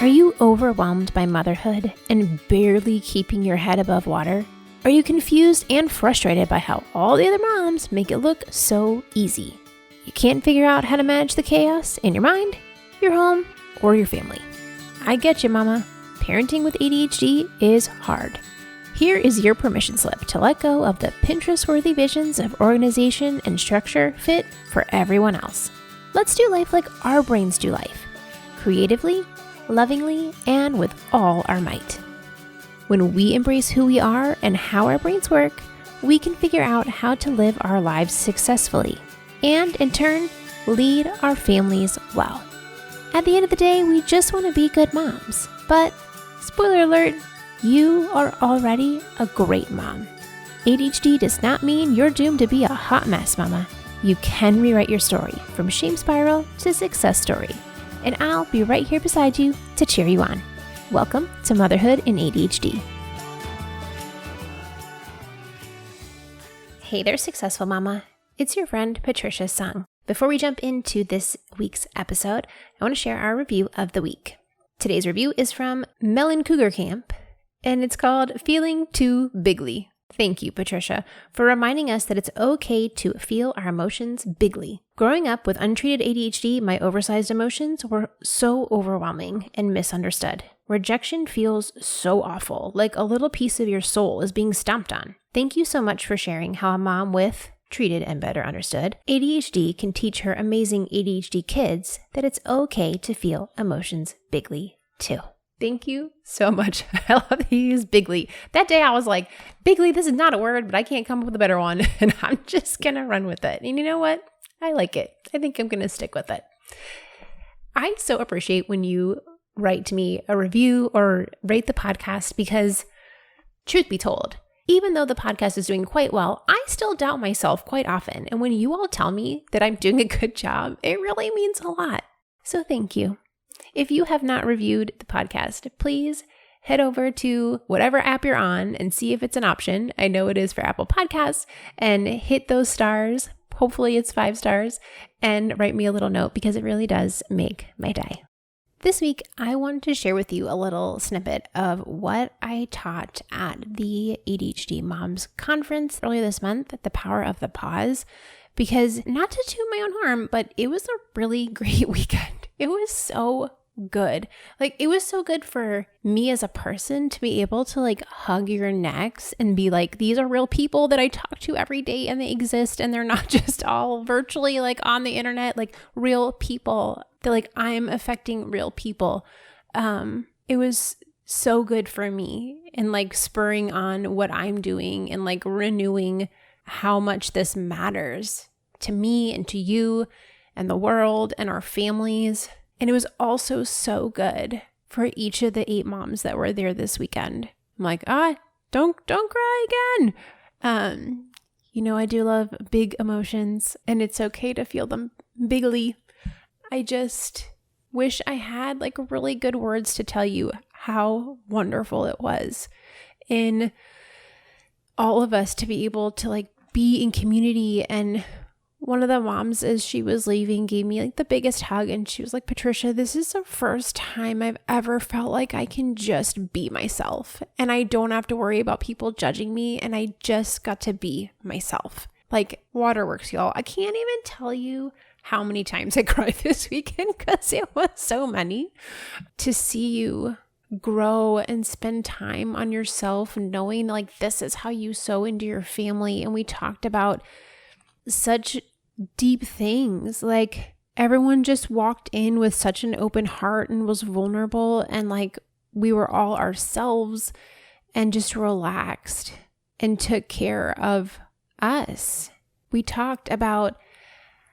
Are you overwhelmed by motherhood and barely keeping your head above water? Are you confused and frustrated by how all the other moms make it look so easy? You can't figure out how to manage the chaos in your mind, your home, or your family. I get you, mama. Parenting with ADHD is hard. Here is your permission slip to let go of the Pinterest-worthy visions of organization and structure fit for everyone else. Let's do life like our brains do life, creatively, lovingly, and with all our might. When we embrace who we are and how our brains work, we can figure out how to live our lives successfully and, in turn, lead our families well. At the end of the day, we just want to be good moms. But, spoiler alert, you are already a great mom. ADHD does not mean you're doomed to be a hot mess, mama. You can rewrite your story from shame spiral to success story. And I'll be right here beside you to cheer you on. Welcome to Motherhood in ADHD. Hey there, successful mama. It's your friend Patricia Sung. Before we jump into this week's episode, I want to share our review of the week. Today's review is from Melon Cougar Camp, and it's called Feeling Too Bigly. Thank you, Patricia, for reminding us that it's okay to feel our emotions bigly. Growing up with untreated ADHD, my oversized emotions were so overwhelming and misunderstood. Rejection feels so awful, like a little piece of your soul is being stomped on. Thank you so much for sharing how a mom with treated and better understood ADHD can teach her amazing ADHD kids that it's okay to feel emotions bigly too. Thank you so much. I love that you use bigly. That day I was like, bigly, this is not a word, but I can't come up with a better one. And I'm just going to run with it. And you know what? I like it. I think I'm going to stick with it. I so appreciate when you write to me a review or rate the podcast because, truth be told, even though the podcast is doing quite well, I still doubt myself quite often. And when you all tell me that I'm doing a good job, it really means a lot. So thank you. If you have not reviewed the podcast, please head over to whatever app you're on and see if it's an option. I know it is for Apple Podcasts, and hit those stars. Hopefully it's 5 stars, and write me a little note because it really does make my day. This week, I wanted to share with you a little snippet of what I taught at the ADHD Moms Conference earlier this month, The Power of the Pause, because not to toot my own horn, but it was a really great weekend. It was so good. Like, it was so good for me as a person to be able to hug your necks and be like, these are real people that I talk to every day and they exist and they're not just all virtually on the internet, real people. They're I'm affecting real people. It was so good for me and spurring on what I'm doing and renewing how much this matters to me and to you and the world and our families. And it was also so good for each of the 8 moms that were there this weekend. I'm like, don't cry again. I do love big emotions and it's okay to feel them bigly. I just wish I had really good words to tell you how wonderful it was in all of us to be able to be in community. And one of the moms, as she was leaving, gave me the biggest hug. And she was like, Patricia, this is the first time I've ever felt like I can just be myself. And I don't have to worry about people judging me. And I just got to be myself. Waterworks, y'all. I can't even tell you how many times I cried this weekend because it was so many. To see you grow and spend time on yourself, knowing this is how you sow into your family. And we talked about such deep things. Everyone just walked in with such an open heart and was vulnerable, and we were all ourselves and just relaxed and took care of us. We talked about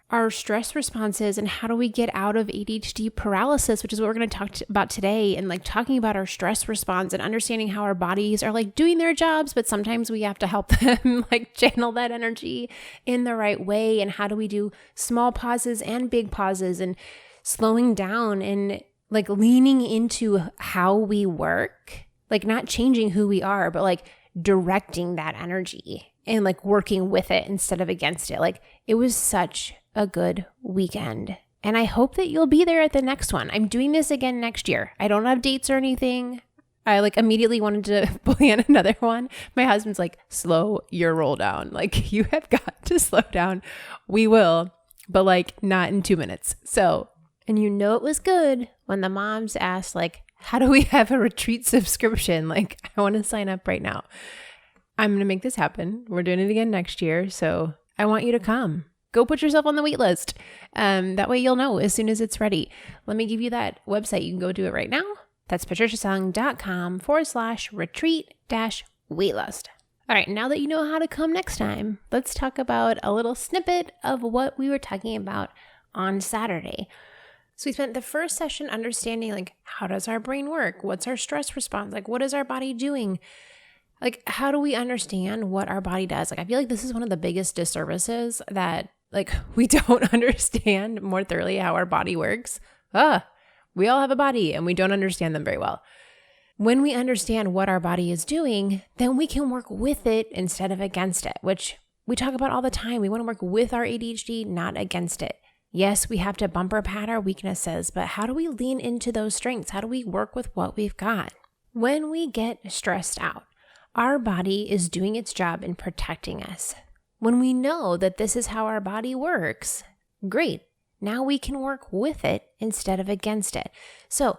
our stress responses and how do we get out of ADHD paralysis, which is what we're going to talk about today, and talking about our stress response and understanding how our bodies are doing their jobs, but sometimes we have to help them channel that energy in the right way. And how do we do small pauses and big pauses and slowing down and leaning into how we work, not changing who we are, but directing that energy and working with it instead of against it. It was such a good weekend. And I hope that you'll be there at the next one. I'm doing this again next year. I don't have dates or anything. I immediately wanted to plan another one. My husband's like, slow your roll down. Like, you have got to slow down. We will, but not in 2 minutes. So, and it was good when the moms asked, how do we have a retreat subscription? I want to sign up right now. I'm going to make this happen. We're doing it again next year. So I want you to come. Go put yourself on the wait list. That way you'll know as soon as it's ready. Let me give you that website. You can go do it right now. That's patriciasung.com/retreat-waitlist. All right, now that you know how to come next time, let's talk about a little snippet of what we were talking about on Saturday. So we spent the first session understanding how does our brain work? What's our stress response? What is our body doing? How do we understand what our body does? I feel like this is one of the biggest disservices that we don't understand more thoroughly how our body works. We all have a body and we don't understand them very well. When we understand what our body is doing, then we can work with it instead of against it, which we talk about all the time. We want to work with our ADHD, not against it. Yes, we have to bumper pad our weaknesses, but how do we lean into those strengths? How do we work with what we've got? When we get stressed out, our body is doing its job in protecting us. When we know that this is how our body works, great. Now we can work with it instead of against it. So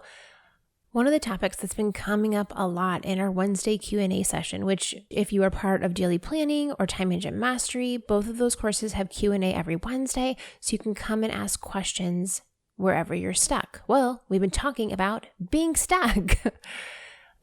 one of the topics that's been coming up a lot in our Wednesday Q&A session, which if you are part of Daily Planning or Time Management Mastery, both of those courses have Q&A every Wednesday, so you can come and ask questions wherever you're stuck. Well, we've been talking about being stuck.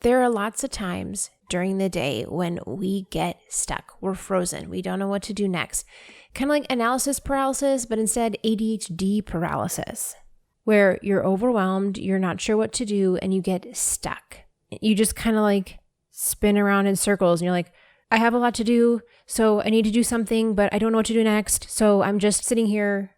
There are lots of times during the day when we get stuck. We're frozen. We don't know what to do next. Kind of like analysis paralysis, but instead ADHD paralysis, where you're overwhelmed, you're not sure what to do, and you get stuck. You just kind of spin around in circles, and you're like, I have a lot to do, so I need to do something, but I don't know what to do next. So I'm just sitting here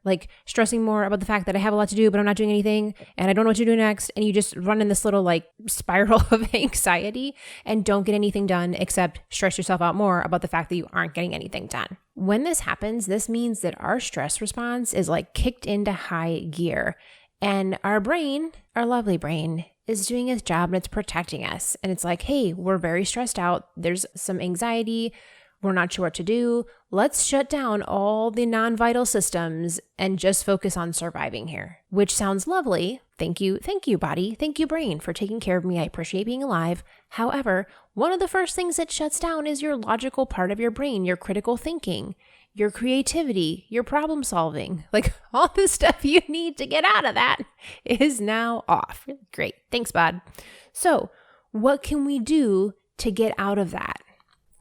stressing more about the fact that I have a lot to do, but I'm not doing anything, and I don't know what to do next. And you just run in this little spiral of anxiety and don't get anything done except stress yourself out more about the fact that you aren't getting anything done. When this happens, this means that our stress response is kicked into high gear, and our brain, our lovely brain, is doing its job and it's protecting us. And it's hey, we're very stressed out. There's some anxiety. We're not sure what to do. Let's shut down all the non-vital systems and just focus on surviving here, which sounds lovely. Thank you, body. Thank you, brain, for taking care of me. I appreciate being alive. However, one of the first things that shuts down is your logical part of your brain, your critical thinking, your creativity, your problem solving, all the stuff you need to get out of that is now off. Great. Thanks, bud. So what can we do to get out of that?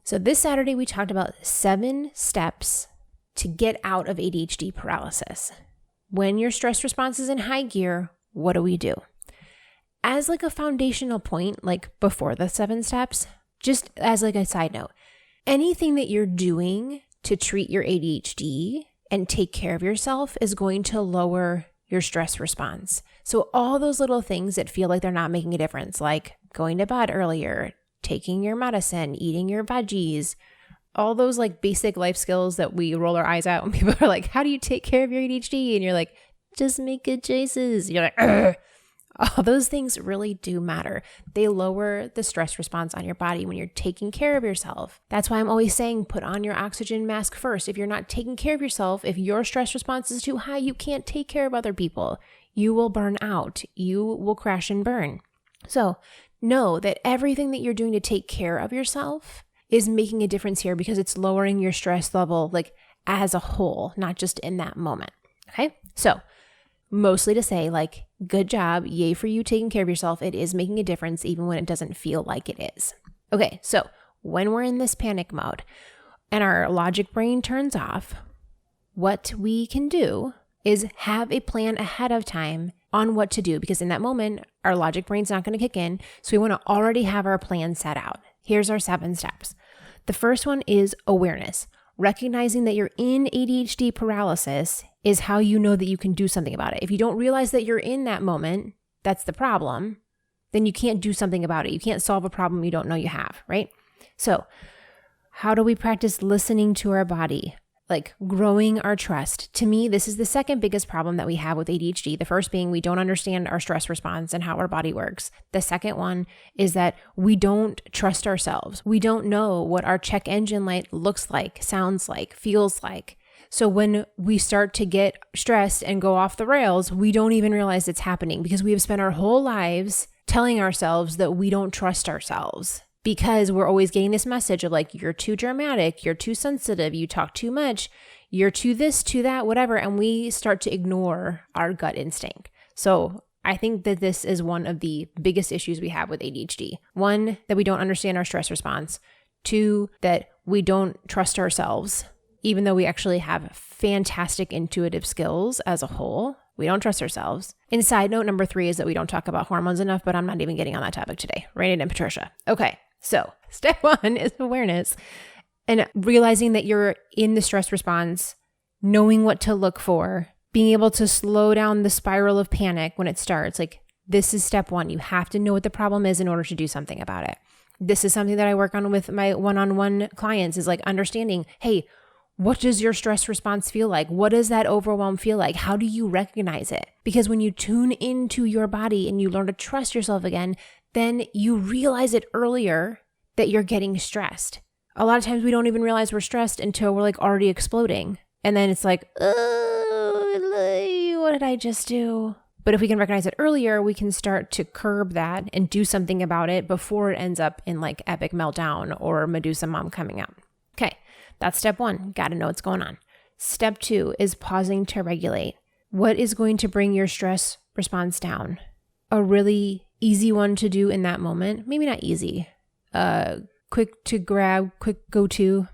So this Saturday, we talked about 7 steps to get out of ADHD paralysis. When your stress response is in high gear, what do we do? As a foundational point, before the 7 steps, just as a side note, anything that you're doing to treat your ADHD and take care of yourself is going to lower your stress response. So all those little things that feel like they're not making a difference, like going to bed earlier, taking your medicine, eating your veggies, all those basic life skills that we roll our eyes at when people are like, how do you take care of your ADHD? And you're like, just make good choices. You're like, ugh. All those things really do matter. They lower the stress response on your body when you're taking care of yourself. That's why I'm always saying put on your oxygen mask first. If you're not taking care of yourself, if your stress response is too high, you can't take care of other people. You will burn out. You will crash and burn. So know that everything that you're doing to take care of yourself is making a difference here because it's lowering your stress level as a whole, not just in that moment. Okay? So mostly to say good job, yay for you taking care of yourself. It is making a difference even when it doesn't feel like it is. Okay, so when we're in this panic mode and our logic brain turns off, what we can do is have a plan ahead of time on what to do, because in that moment, our logic brain's not going to kick in. So we want to already have our plan set out. Here's our 7 steps. The first one is awareness. Recognizing that you're in ADHD paralysis is how you know that you can do something about it. If you don't realize that you're in that moment, that's the problem, then you can't do something about it. You can't solve a problem you don't know you have, right? So how do we practice listening to our body? like growing our trust. To me, this is the second biggest problem that we have with ADHD. The first being we don't understand our stress response and how our body works. The second one is that we don't trust ourselves. We don't know what our check engine light looks like, sounds like, feels like. So when we start to get stressed and go off the rails, we don't even realize it's happening because we have spent our whole lives telling ourselves that we don't trust ourselves. Because we're always getting this message of like, you're too dramatic, you're too sensitive, you talk too much, you're too this, too that, whatever. And we start to ignore our gut instinct. So I think that this is one of the biggest issues we have with ADHD. One, that we don't understand our stress response. Two, that we don't trust ourselves, even though we actually have fantastic intuitive skills as a whole. We don't trust ourselves. And side note number 3 is that we don't talk about hormones enough, but I'm not even getting on that topic today. Rain and Patricia. Okay. So step 1 is awareness and realizing that you're in the stress response, knowing what to look for, being able to slow down the spiral of panic when it starts. Like, this is step 1. You have to know what the problem is in order to do something about it. This is something that I work on with my one-on-one clients, is like understanding, hey, what does your stress response feel like? What does that overwhelm feel like? How do you recognize it? Because when you tune into your body and you learn to trust yourself again, then you realize it earlier that you're getting stressed. A lot of times we don't even realize we're stressed until we're like already exploding. And then it's like, oh, what did I just do? But if we can recognize it earlier, we can start to curb that and do something about it before it ends up in like epic meltdown or Medusa mom coming out. Okay, that's step 1. Got to know what's going on. Step 2 is pausing to regulate. What is going to bring your stress response down? A really easy one to do in that moment, maybe not easy, quick to grab, quick go-to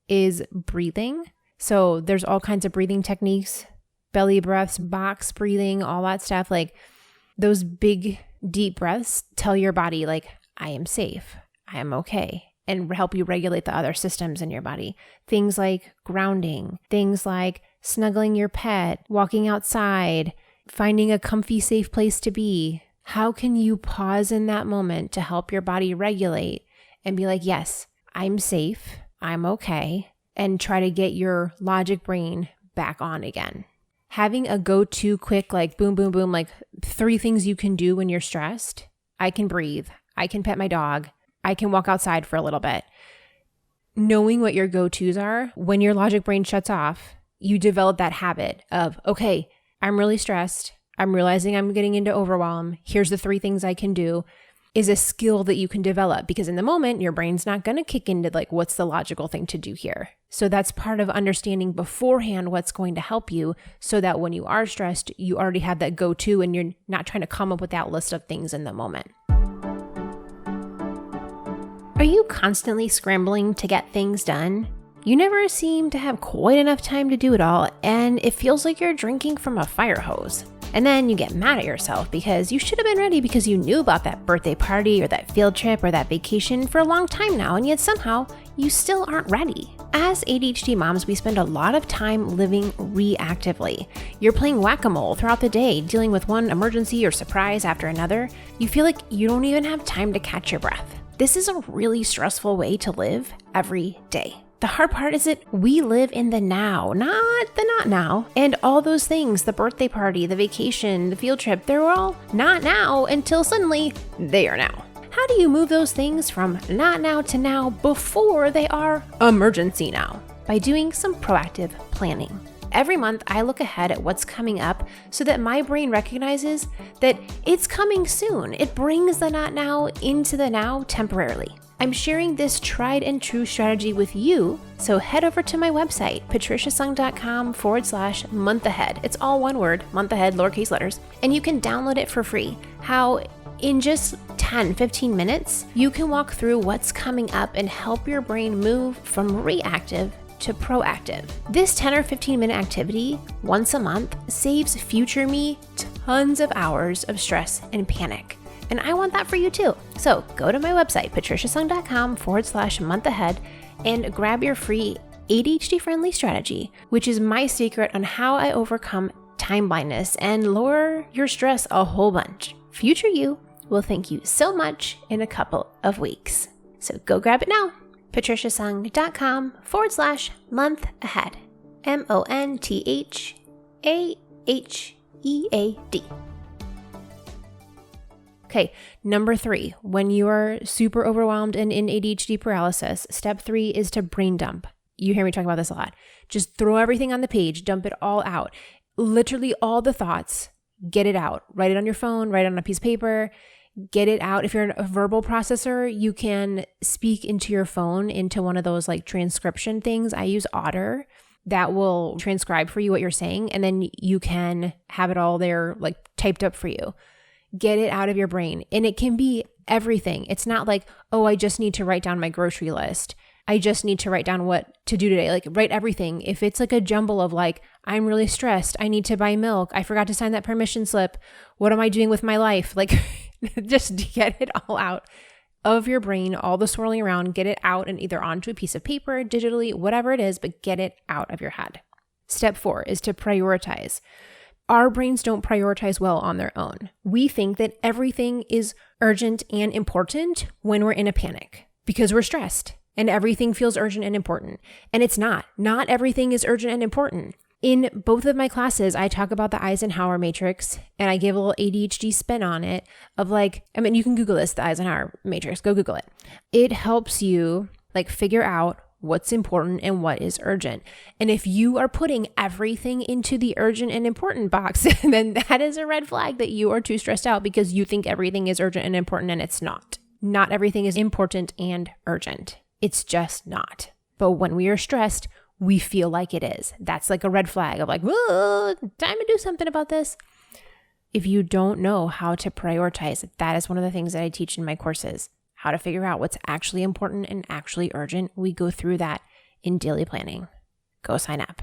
is breathing. So there's all kinds of breathing techniques, belly breaths, box breathing, all that stuff. Like those big, deep breaths tell your body like, I am safe, I am okay, and help you regulate the other systems in your body. Things like grounding, things like snuggling your pet, walking outside, finding a comfy, safe place to be. How can you pause in that moment to help your body regulate and be like, yes, I'm safe, I'm okay, and try to get your logic brain back on again? Having a go-to quick, like boom, boom, boom, like 3 things you can do when you're stressed. I can breathe, I can pet my dog, I can walk outside for a little bit. Knowing what your go-tos are, when your logic brain shuts off, you develop that habit of, okay, I'm really stressed, I'm realizing I'm getting into overwhelm. Here's the 3 things I can do, is a skill that you can develop, because in the moment, your brain's not going to kick into like, what's the logical thing to do here? So that's part of understanding beforehand what's going to help you so that when you are stressed, you already have that go-to and you're not trying to come up with that list of things in the moment. Are you constantly scrambling to get things done? You never seem to have quite enough time to do it all, and it feels like you're drinking from a fire hose. And then you get mad at yourself because you should have been ready because you knew about that birthday party or that field trip or that vacation for a long time now, and yet somehow you still aren't ready. As ADHD moms, we spend a lot of time living reactively. You're playing whack-a-mole throughout the day, dealing with one emergency or surprise after another. You feel like you don't even have time to catch your breath. This is a really stressful way to live every day. The hard part is that we live in the now, not the not now. And all those things, the birthday party, the vacation, the field trip, they're all not now until suddenly they are now. How do you move those things from not now to now before they are emergency now? By doing some proactive planning. Every month, I look ahead at what's coming up so that my brain recognizes that it's coming soon. It brings the not now into the now temporarily. I'm sharing this tried and true strategy with you, so head over to my website, patriciasung.com/month ahead. It's all one word, month ahead, lowercase letters, and you can download it for free. How in just 10-15 minutes, you can walk through what's coming up and help your brain move from reactive to proactive. This 10 or 15 minute activity once a month saves future me tons of hours of stress and panic. And I want that for you too. So go to my website, patriciasung.com/month ahead, and grab your free ADHD friendly strategy, which is my secret on how I overcome time blindness and lower your stress a whole bunch. Future you will thank you so much in a couple of weeks. So go grab it now, patriciasung.com/month ahead. Monthead. Okay, number 3, when you are super overwhelmed and in ADHD paralysis, step 3 is to brain dump. You hear me talk about this a lot. Just throw everything on the page, dump it all out. Literally all the thoughts, get it out. Write it on your phone, write it on a piece of paper, get it out. If you're a verbal processor, you can speak into your phone into one of those like transcription things. I use Otter. That will transcribe for you what you're saying, and then you can have it all there like typed up for you. Get it out of your brain. And it can be everything. It's not like, oh, I just need to write down my grocery list. I just need to write down what to do today. Like write everything. If it's like a jumble of like, I'm really stressed, I need to buy milk, I forgot to sign that permission slip, what am I doing with my life? Like just get it all out of your brain, all the swirling around, get it out and either onto a piece of paper, digitally, whatever it is, but get it out of your head. Step 4 is to prioritize. Our brains don't prioritize well on their own. We think that everything is urgent and important when we're in a panic because we're stressed and everything feels urgent and important. And it's not. Not everything is urgent and important. In both of my classes, I talk about the Eisenhower matrix and I give a little ADHD spin on it of like, I mean, you can Google this, the Eisenhower matrix, go Google it. It helps you like figure out what's important and what is urgent. And if you are putting everything into the urgent and important box, then that is a red flag that you are too stressed out because you think everything is urgent and important and it's not. Not everything is important and urgent. It's just not. But when we are stressed, we feel like it is. That's like a red flag of like, whoa, time to do something about this. If you don't know how to prioritize, that is one of the things that I teach in my courses. How to figure out what's actually important and actually urgent. We go through that in daily planning. Go sign up.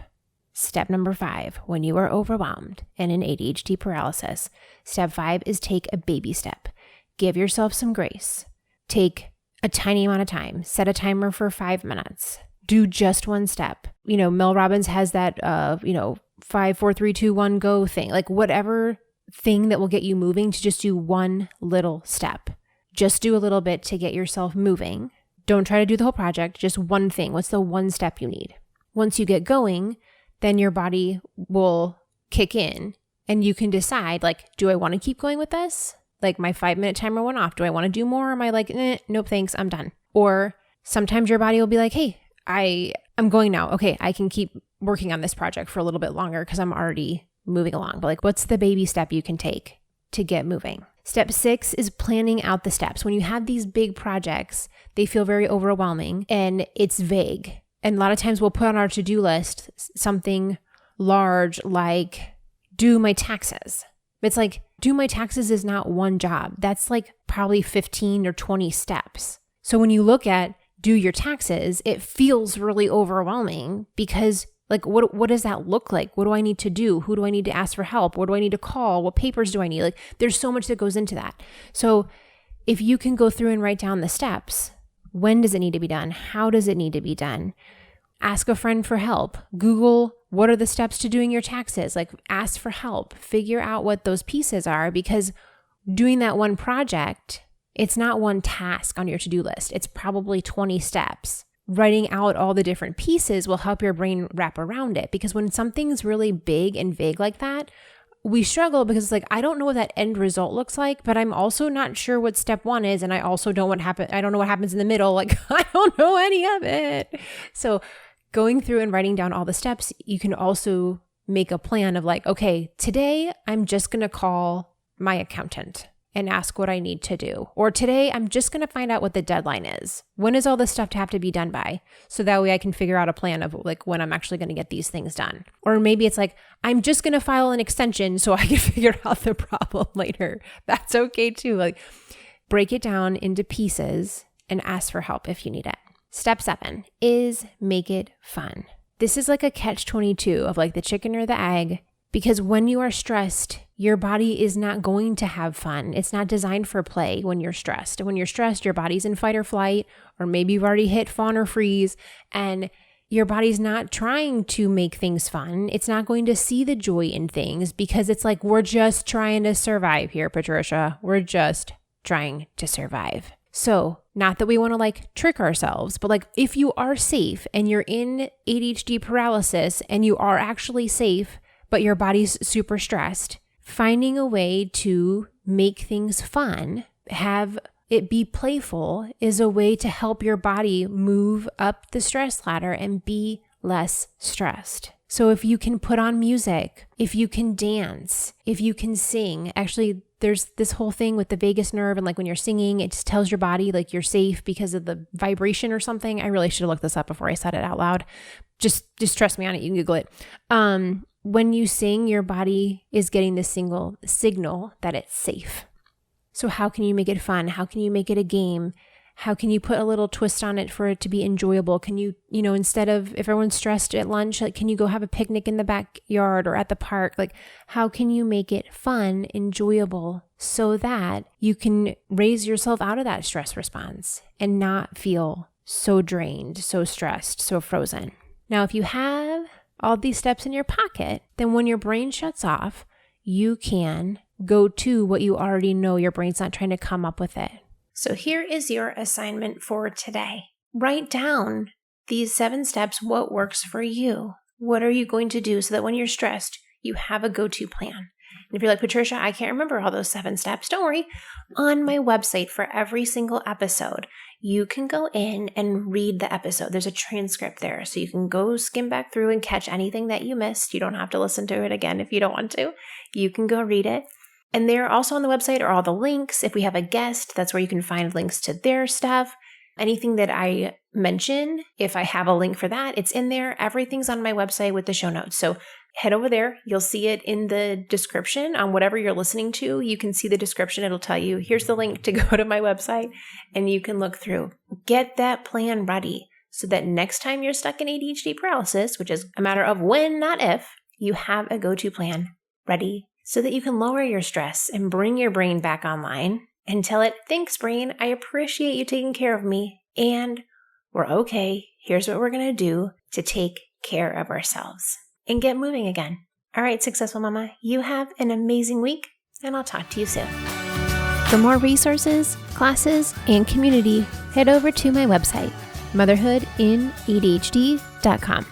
Step number 5, when you are overwhelmed and in ADHD paralysis, step 5 is take a baby step. Give yourself some grace. Take a tiny amount of time. Set a timer for 5 minutes. Do just one step. You know, Mel Robbins has that, 5, 4, 3, 2, 1, go thing. Like whatever thing that will get you moving to just do one little step. Just do a little bit to get yourself moving. Don't try to do the whole project, just one thing. What's the one step you need? Once you get going, then your body will kick in and you can decide like, do I want to keep going with this? Like my 5-minute timer went off. Do I want to do more? Or am I like, nope, thanks, I'm done. Or sometimes your body will be like, hey, I'm going now. Okay, I can keep working on this project for a little bit longer because I'm already moving along. But like, what's the baby step you can take to get moving? Step 6 is planning out the steps. When you have these big projects, they feel very overwhelming and it's vague. And a lot of times we'll put on our to-do list something large like do my taxes. It's like do my taxes is not one job. That's like probably 15 or 20 steps. So when you look at do your taxes, it feels really overwhelming because like, what does that look like? What do I need to do? Who do I need to ask for help? What do I need to call? What papers do I need? Like, there's so much that goes into that. So if you can go through and write down the steps, when does it need to be done? How does it need to be done? Ask a friend for help. Google, what are the steps to doing your taxes? Like, ask for help. Figure out what those pieces are because doing that one project, it's not one task on your to-do list. It's probably 20 steps. Writing out all the different pieces will help your brain wrap around it because when something's really big and vague like that, we struggle because it's like, I don't know what that end result looks like, but I'm also not sure what step 1 is. And I also don't know what happens in the middle. Like, I don't know any of it. So going through and writing down all the steps, you can also make a plan of like, okay, today I'm just going to call my accountant and ask what I need to do. Or today, I'm just going to find out what the deadline is. When is all this stuff to have to be done by? So that way I can figure out a plan of like when I'm actually going to get these things done. Or maybe it's like, I'm just going to file an extension so I can figure out the problem later. That's okay too. Like break it down into pieces and ask for help if you need it. Step 7 is make it fun. This is like a catch-22 of like the chicken or the egg. Because when you are stressed, your body is not going to have fun. It's not designed for play when you're stressed. When you're stressed, your body's in fight or flight, or maybe you've already hit fawn or freeze, and your body's not trying to make things fun. It's not going to see the joy in things because it's like, we're just trying to survive here, Patricia. We're just trying to survive. So Not that we want to like trick ourselves, but like if you are safe and you're in ADHD paralysis and you are actually safe, but your body's super stressed, finding a way to make things fun, have it be playful, is a way to help your body move up the stress ladder and be less stressed. So if you can put on music, if you can dance, if you can sing, actually there's this whole thing with the vagus nerve, and like when you're singing, it just tells your body like you're safe because of the vibration or something. I really should have looked this up before I said it out loud. Just trust me on it. You can Google it. When you sing, your body is getting this signal that it's safe. So how can you make it fun? How can you make it a game? How can you put a little twist on it for it to be enjoyable? Can you instead of if everyone's stressed at lunch, like, can you go have a picnic in the backyard or at the park? Like, how can you make it fun, enjoyable, so that you can raise yourself out of that stress response and not feel so drained, so stressed, so frozen? Now, if you have all these steps in your pocket, then when your brain shuts off, you can go to what you already know. Your brain's not trying to come up with it. So here is your assignment for today. Write down these 7 steps, what works for you. What are you going to do so that when you're stressed, you have a go-to plan? And if you're like, Patricia, I can't remember all those 7 steps, don't worry. On my website for every single episode, you can go in and read the episode. There's a transcript there, so you can go skim back through and catch anything that you missed. You don't have to listen to it again if you don't want to. You can go read it. And there also on the website are all the links. If we have a guest, that's where you can find links to their stuff. Anything that I mention, if I have a link for that, it's in there. Everything's on my website with the show notes. So head over there. You'll see it in the description on whatever you're listening to. You can see the description. It'll tell you, here's the link to go to my website, and you can look through. Get that plan ready so that next time you're stuck in ADHD paralysis, which is a matter of when, not if, you have a go-to plan ready so that you can lower your stress and bring your brain back online and tell it, thanks, brain, I appreciate you taking care of me, and we're okay. Here's what we're going to do to take care of ourselves and get moving again. All right, Successful Mama, you have an amazing week, and I'll talk to you soon. For more resources, classes, and community, head over to my website, motherhoodinadhd.com.